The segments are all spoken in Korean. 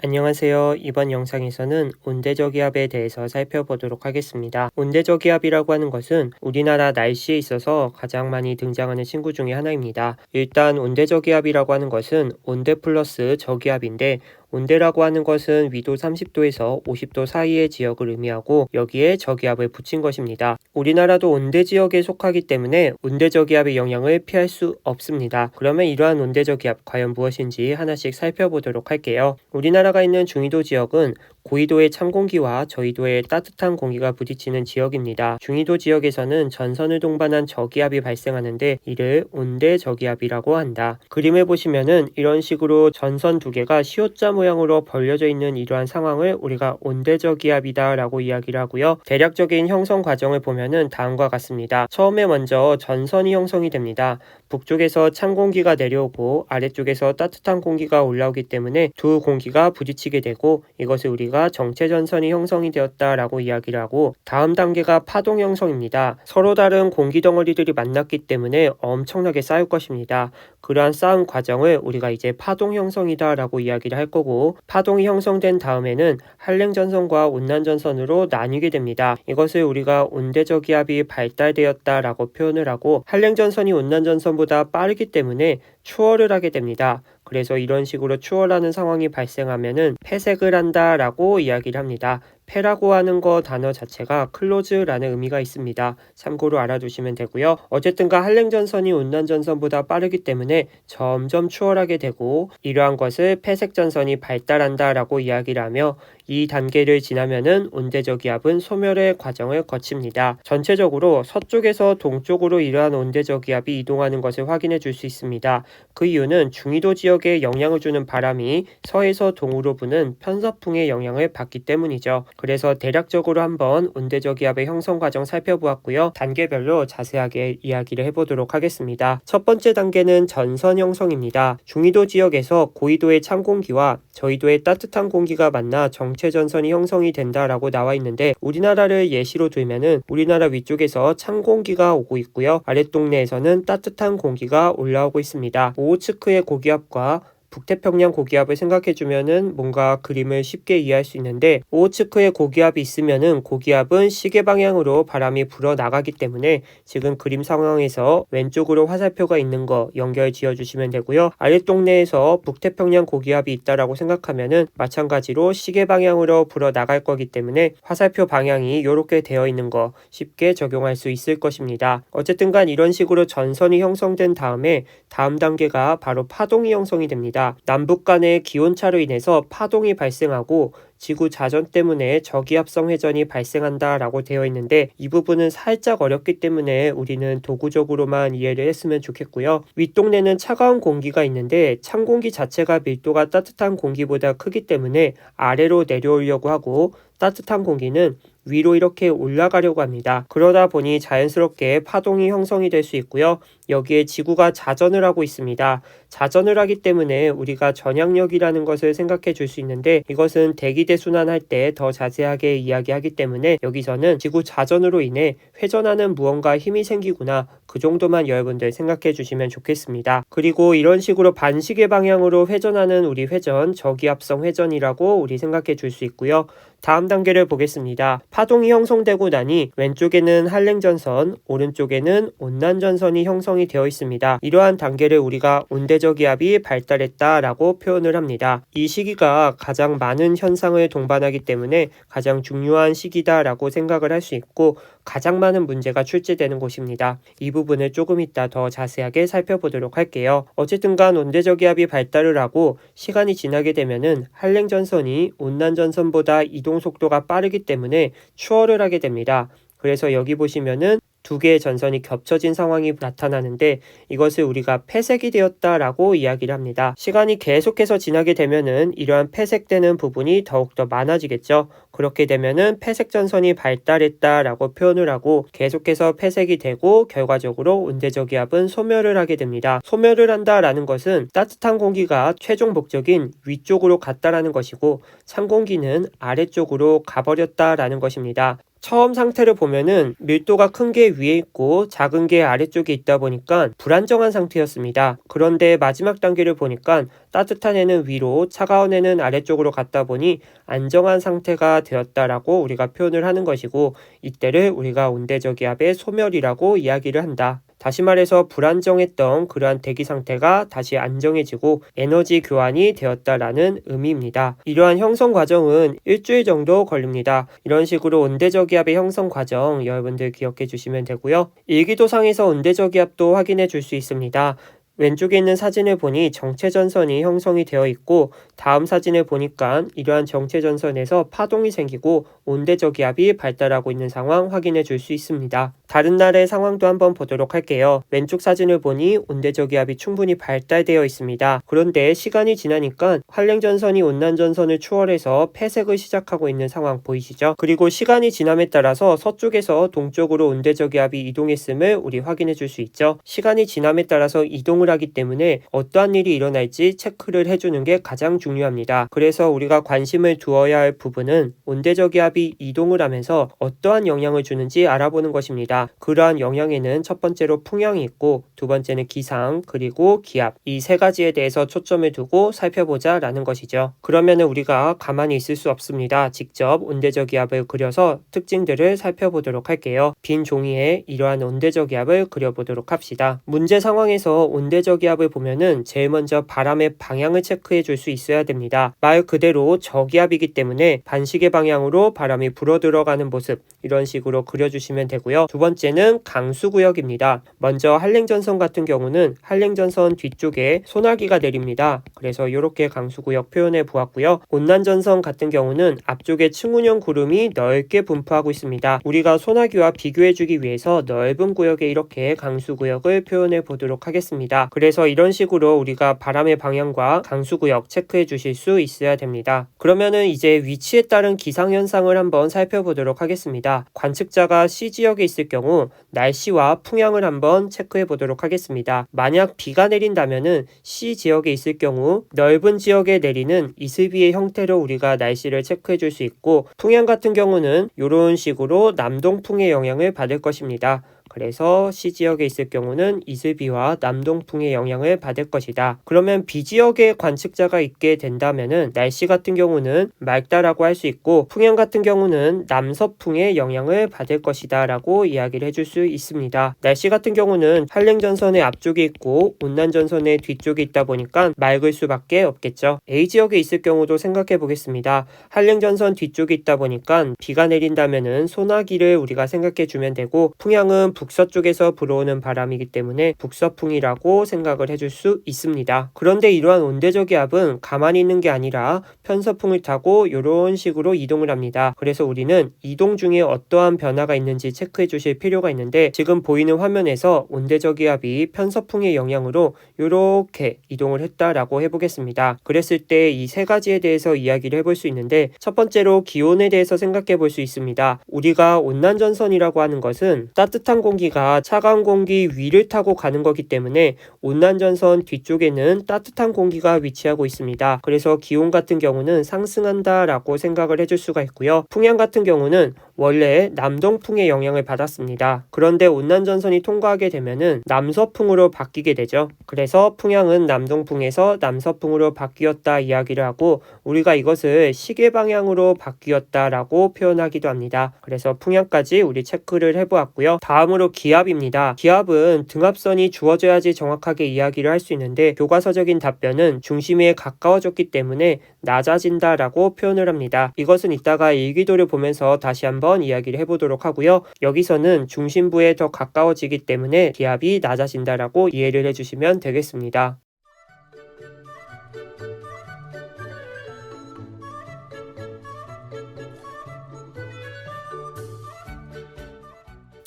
안녕하세요. 이번 영상에서는 온대저기압에 대해서 살펴보도록 하겠습니다. 온대저기압이라고 하는 것은 우리나라 날씨에 있어서 가장 많이 등장하는 친구 중에 하나입니다. 일단 온대저기압이라고 하는 것은 온대 플러스 저기압인데, 온대라고 하는 것은 위도 30도에서 50도 사이의 지역을 의미하고 여기에 저기압을 붙인 것입니다. 우리나라도 온대 지역에 속하기 때문에 온대저기압의 영향을 피할 수 없습니다. 그러면 이러한 온대저기압 과연 무엇인지 하나씩 살펴보도록 할게요. 우리나라가 있는 중위도 지역은 고緯도의 찬 공기와 저緯도의 따뜻한 공기가 부딪히는 지역입니다. 중위도 지역에서는 전선을 동반한 저기압이 발생하는데 이를 온대저기압이라고 한다. 그림을 보시면은 이런 식으로 전선 두 개가 시옷자 모양으로 벌려져 있는 이러한 상황을 우리가 온대저기압이다 라고 이야기를 하고요. 대략적인 형성 과정을 보면은 다음과 같습니다. 처음에 먼저 전선이 형성이 됩니다. 북쪽에서 찬 공기가 내려오고 아래쪽에서 따뜻한 공기가 올라오기 때문에 두 공기가 부딪히게 되고 이것을 우리가 정체전선이 형성이 되었다라고 이야기를 하고, 다음 단계가 파동 형성입니다. 서로 다른 공기 덩어리들이 만났기 때문에 엄청나게 쌓일 것입니다. 그러한 쌓은 과정을 우리가 이제 파동 형성이다 라고 이야기를 할 거고, 파동이 형성된 다음에는 한랭전선과 온난전선으로 나뉘게 됩니다. 이것을 우리가 온대저기압이 발달되었다 라고 표현을 하고, 한랭전선이 온난전선보다 빠르기 때문에 추월을 하게 됩니다. 그래서 이런 식으로 추월하는 상황이 발생하면은 폐색을 한다라고 이야기를 합니다. 폐라고 하는 거 단어 자체가 클로즈라는 의미가 있습니다. 참고로 알아두시면 되고요. 어쨌든가 한랭전선이 온난전선보다 빠르기 때문에 점점 추월하게 되고, 이러한 것을 폐색전선이 발달한다라고 이야기를 하며, 이 단계를 지나면은 온대저기압은 소멸의 과정을 거칩니다. 전체적으로 서쪽에서 동쪽으로 이러한 온대저기압이 이동하는 것을 확인해 줄 수 있습니다. 그 이유는 중위도 지역에 영향을 주는 바람이 서에서 동으로 부는 편서풍의 영향을 받기 때문이죠. 그래서 대략적으로 한번 온대저기압의 형성 과정 살펴보았고요. 단계별로 자세하게 이야기를 해보도록 하겠습니다. 첫 번째 단계는 전선 형성입니다. 중위도 지역에서 고緯도의 찬 공기와 저緯도의 따뜻한 공기가 만나 정체전선이 형성이 된다라고 나와 있는데, 우리나라를 예시로 들면은 우리나라 위쪽에서 찬 공기가 오고 있고요. 아랫동네에서는 따뜻한 공기가 올라오고 있습니다. 오호츠크의 고기압과 북태평양 고기압을 생각해주면은 뭔가 그림을 쉽게 이해할 수 있는데, 오호츠크의 고기압이 있으면은 고기압은 시계 방향으로 바람이 불어 나가기 때문에 지금 그림 상황에서 왼쪽으로 화살표가 있는 거 연결 지어주시면 되고요. 아랫동네에서 북태평양 고기압이 있다라고 생각하면은 마찬가지로 시계 방향으로 불어 나갈 거기 때문에 화살표 방향이 이렇게 되어 있는 거 쉽게 적용할 수 있을 것입니다. 어쨌든 간 이런 식으로 전선이 형성된 다음에 다음 단계가 바로 파동이 형성이 됩니다. 남북 간의 기온차로 인해서 파동이 발생하고 지구 자전 때문에 저기압성 회전이 발생한다라고 되어 있는데, 이 부분은 살짝 어렵기 때문에 우리는 도구적으로만 이해를 했으면 좋겠고요. 윗동네는 차가운 공기가 있는데 찬 공기 자체가 밀도가 따뜻한 공기보다 크기 때문에 아래로 내려오려고 하고, 따뜻한 공기는 위로 이렇게 올라가려고 합니다. 그러다 보니 자연스럽게 파동이 형성이 될 수 있고요. 여기에 지구가 자전을 하고 있습니다. 자전을 하기 때문에 우리가 전향력이라는 것을 생각해 줄 수 있는데, 이것은 대기대순환할 때 더 자세하게 이야기하기 때문에 여기서는 지구 자전으로 인해 회전하는 무언가 힘이 생기구나, 그 정도만 여러분들 생각해 주시면 좋겠습니다. 그리고 이런 식으로 반시계 방향으로 회전하는 우리 회전, 저기압성 회전이라고 우리 생각해 줄 수 있고요. 다음 단계를 보겠습니다. 파동이 형성되고 나니 왼쪽에는 한랭전선, 오른쪽에는 온난전선이 형성이 되어 있습니다. 이러한 단계를 우리가 온대저기압이 발달했다라고 표현을 합니다. 이 시기가 가장 많은 현상을 동반하기 때문에 가장 중요한 시기다라고 생각을 할 수 있고, 가장 많은 문제가 출제되는 곳입니다. 이 부분을 조금 이따 더 자세하게 살펴보도록 할게요. 어쨌든 간 온대저기압이 발달을 하고 시간이 지나게 되면은 한랭전선이 온난전선보다 이동 속도가 빠르기 때문에 추월을 하게 됩니다. 그래서 여기 보시면은 두 개의 전선이 겹쳐진 상황이 나타나는데, 이것을 우리가 폐색이 되었다라고 이야기를 합니다. 시간이 계속해서 지나게 되면은 이러한 폐색되는 부분이 더욱더 많아지겠죠. 그렇게 되면은 폐색 전선이 발달했다라고 표현을 하고, 계속해서 폐색이 되고 결과적으로 온대저기압은 소멸을 하게 됩니다. 소멸을 한다라는 것은 따뜻한 공기가 최종 목적인 위쪽으로 갔다라는 것이고, 찬 공기는 아래쪽으로 가버렸다라는 것입니다. 처음 상태를 보면은 밀도가 큰 게 위에 있고 작은 게 아래쪽에 있다 보니까 불안정한 상태였습니다. 그런데 마지막 단계를 보니까 따뜻한 애는 위로, 차가운 애는 아래쪽으로 갔다 보니 안정한 상태가 되었다라고 우리가 표현을 하는 것이고, 이때를 우리가 온대저기압의 소멸이라고 이야기를 한다. 다시 말해서 불안정했던 그러한 대기 상태가 다시 안정해지고 에너지 교환이 되었다라는 의미입니다. 이러한 형성 과정은 일주일 정도 걸립니다. 이런 식으로 온대저기압의 형성 과정 여러분들 기억해 주시면 되고요. 일기도상에서 온대저기압도 확인해 줄 수 있습니다. 왼쪽에 있는 사진을 보니 정체전선이 형성이 되어 있고, 다음 사진을 보니까 이러한 정체전선에서 파동이 생기고 온대저기압이 발달하고 있는 상황 확인해 줄 수 있습니다. 다른 날의 상황도 한번 보도록 할게요. 왼쪽 사진을 보니 온대저기압이 충분히 발달되어 있습니다. 그런데 시간이 지나니까 한랭전선이 온난전선을 추월해서 폐색을 시작하고 있는 상황 보이시죠? 그리고 시간이 지남에 따라서 서쪽에서 동쪽으로 온대저기압이 이동했음을 우리 확인해 줄 수 있죠. 시간이 지남에 따라서 이동을 하기 때문에 어떠한 일이 일어날지 체크를 해주는 게 가장 중요합니다. 그래서 우리가 관심을 두어야 할 부분은 온대저기압이 이동을 하면서 어떠한 영향을 주는지 알아보는 것입니다. 그러한 영향에는 첫 번째로 풍향이 있고, 두 번째는 기상, 그리고 기압, 이 세 가지에 대해서 초점을 두고 살펴보자 라는 것이죠. 그러면 우리가 가만히 있을 수 없습니다. 직접 온대저기압을 그려서 특징들을 살펴보도록 할게요. 빈 종이에 이러한 온대저기압을 그려보도록 합시다. 문제 상황에서 온대저기압을 보면은 제일 먼저 바람의 방향을 체크해 줄 수 있어야 됩니다. 말 그대로 저기압이기 때문에 반시계 방향으로 바람이 불어 들어가는 모습, 이런 식으로 그려주시면 되고요. 두 번째는 강수구역입니다. 먼저 한랭전선 같은 경우는 한랭전선 뒤쪽에 소나기가 내립니다. 그래서 이렇게 강수구역 표현해 보았고요. 온난전선 같은 경우는 앞쪽에 층운형 구름이 넓게 분포하고 있습니다. 우리가 소나기와 비교해 주기 위해서 넓은 구역에 이렇게 강수구역을 표현해 보도록 하겠습니다. 그래서 이런 식으로 우리가 바람의 방향과 강수구역 체크해 주실 수 있어야 됩니다. 그러면은 이제 위치에 따른 기상현상을 한번 살펴보도록 하겠습니다. 관측자가 C지역에 있을 경우 날씨와 풍향을 한번 체크해 보도록 하겠습니다. 만약 비가 내린다면은 C지역에 있을 경우 넓은 지역에 내리는 이슬비의 형태로 우리가 날씨를 체크해 줄 수 있고, 풍향 같은 경우는 이런 식으로 남동풍의 영향을 받을 것입니다. 그래서 C지역에 있을 경우는 이슬비와 남동풍의 영향을 받을 것이다. 그러면 B지역에 관측자가 있게 된다면은 날씨 같은 경우는 맑다라고 할 수 있고, 풍향 같은 경우는 남서풍의 영향을 받을 것이다 라고 이야기를 해줄 수 있습니다. 날씨 같은 경우는 한랭전선의 앞쪽에 있고 온난전선의 뒤쪽에 있다 보니까 맑을 수밖에 없겠죠. A지역에 있을 경우도 생각해 보겠습니다. 한랭전선 뒤쪽에 있다 보니까 비가 내린다면은 소나기를 우리가 생각해 주면 되고, 풍향은 북서쪽에서 불어오는 바람이기 때문에 북서풍이라고 생각을 해줄 수 있습니다. 그런데 이러한 온대저기압은 가만히 있는 게 아니라 편서풍을 타고 이런 식으로 이동을 합니다. 그래서 우리는 이동 중에 어떠한 변화가 있는지 체크해 주실 필요가 있는데, 지금 보이는 화면에서 온대저기압이 편서풍의 영향으로 이렇게 이동을 했다라고 해보겠습니다. 그랬을 때 이 세 가지에 대해서 이야기를 해볼 수 있는데, 첫 번째로 기온에 대해서 생각해 볼 수 있습니다. 우리가 온난전선이라고 하는 것은 따뜻한 공기가 차가운 공기 위를 타고 가는 거기 때문에 온난전선 뒤쪽에는 따뜻한 공기가 위치하고 있습니다. 그래서 기온 같은 경우는 상승한다 라고 생각을 해줄 수가 있고요. 풍향 같은 경우는 원래 남동풍의 영향을 받았습니다. 그런데 온난전선이 통과하게 되면은 남서풍으로 바뀌게 되죠. 그래서 풍향은 남동풍에서 남서풍으로 바뀌었다 이야기를 하고, 우리가 이것을 시계 방향으로 바뀌었다라고 표현하기도 합니다. 그래서 풍향까지 우리 체크를 해보았고요. 다음으로 기압입니다. 기압은 등압선이 주어져야지 정확하게 이야기를 할 수 있는데, 교과서적인 답변은 중심에 가까워졌기 때문에 낮아진다라고 표현을 합니다. 이것은 이따가 일기도를 보면서 다시 한번 이야기를 해보도록 하고요. 여기서는 중심부에 더 가까워지기 때문에 기압이 낮아진다라고 이해를 해주시면 되겠습니다.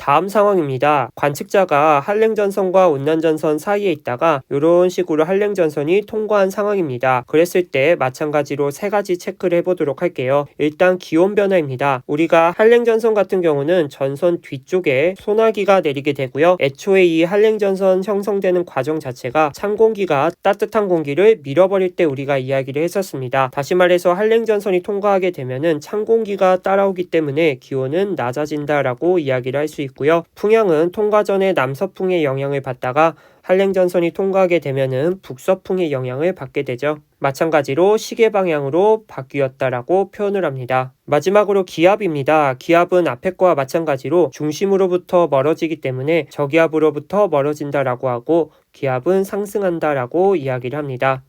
다음 상황입니다. 관측자가 한랭전선과 온난전선 사이에 있다가 이런 식으로 한랭전선이 통과한 상황입니다. 그랬을 때 마찬가지로 세 가지 체크를 해보도록 할게요. 일단 기온 변화입니다. 우리가 한랭전선 같은 경우는 전선 뒤쪽에 소나기가 내리게 되고요. 애초에 이 한랭전선 형성되는 과정 자체가 찬 공기가 따뜻한 공기를 밀어버릴 때 우리가 이야기를 했었습니다. 다시 말해서 한랭전선이 통과하게 되면은 찬 공기가 따라오기 때문에 기온은 낮아진다라고 이야기를 할 수 있고요. 풍향은 통과 전에 남서풍의 영향을 받다가 한랭전선이 통과하게 되면은 북서풍의 영향을 받게 되죠. 마찬가지로 시계 방향으로 바뀌었다라고 표현을 합니다. 마지막으로 기압입니다. 기압은 앞에 거와 마찬가지로 중심으로부터 멀어지기 때문에 저기압으로부터 멀어진다라고 하고 기압은 상승한다라고 이야기를 합니다.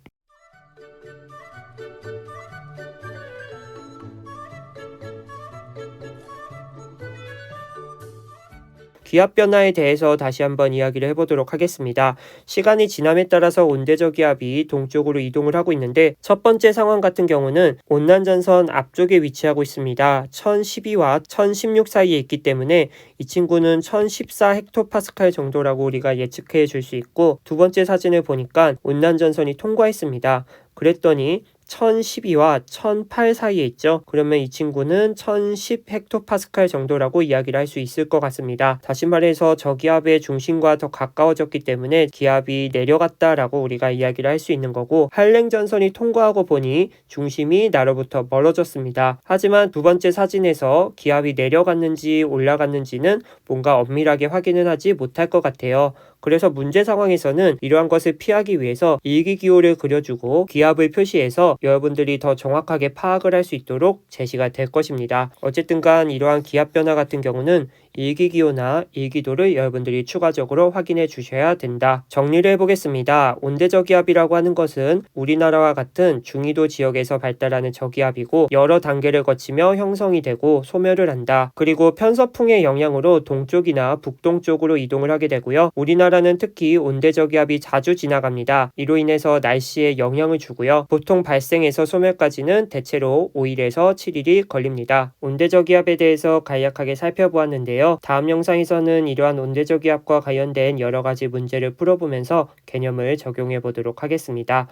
기압 변화에 대해서 다시 한번 이야기를 해보도록 하겠습니다. 시간이 지남에 따라서 온대저기압이 동쪽으로 이동을 하고 있는데 첫 번째 상황 같은 경우는 온난전선 앞쪽에 위치하고 있습니다. 1012와 1016 사이에 있기 때문에 이 친구는 1014 헥토파스칼 정도라고 우리가 예측해 줄 수 있고, 두 번째 사진을 보니까 온난전선이 통과했습니다. 그랬더니 1012와 1008 사이에 있죠. 그러면 이 친구는 1010 헥토파스칼 정도라고 이야기를 할 수 있을 것 같습니다. 다시 말해서 저기압의 중심과 더 가까워졌기 때문에 기압이 내려갔다라고 우리가 이야기를 할 수 있는 거고, 한랭전선이 통과하고 보니 중심이 나로부터 멀어졌습니다. 하지만 두 번째 사진에서 기압이 내려갔는지 올라갔는지는 뭔가 엄밀하게 확인은 하지 못할 것 같아요. 그래서 문제 상황에서는 이러한 것을 피하기 위해서 일기기호를 그려주고 기압을 표시해서 여러분들이 더 정확하게 파악을 할 수 있도록 제시가 될 것입니다. 어쨌든 간 이러한 기압 변화 같은 경우는 일기기호나 일기도를 여러분들이 추가적으로 확인해 주셔야 된다. 정리를 해보겠습니다. 온대저기압이라고 하는 것은 우리나라와 같은 중위도 지역에서 발달하는 저기압이고 여러 단계를 거치며 형성이 되고 소멸을 한다. 그리고 편서풍의 영향으로 동쪽이나 북동쪽으로 이동을 하게 되고요. 우리나라는 특히 온대저기압이 자주 지나갑니다. 이로 인해서 날씨에 영향을 주고요. 보통 발생에서 소멸까지는 대체로 5일에서 7일이 걸립니다. 온대저기압에 대해서 간략하게 살펴보았는데요. 다음 영상에서는 이러한 온대저기압과 관련된 여러 가지 문제를 풀어보면서 개념을 적용해 보도록 하겠습니다.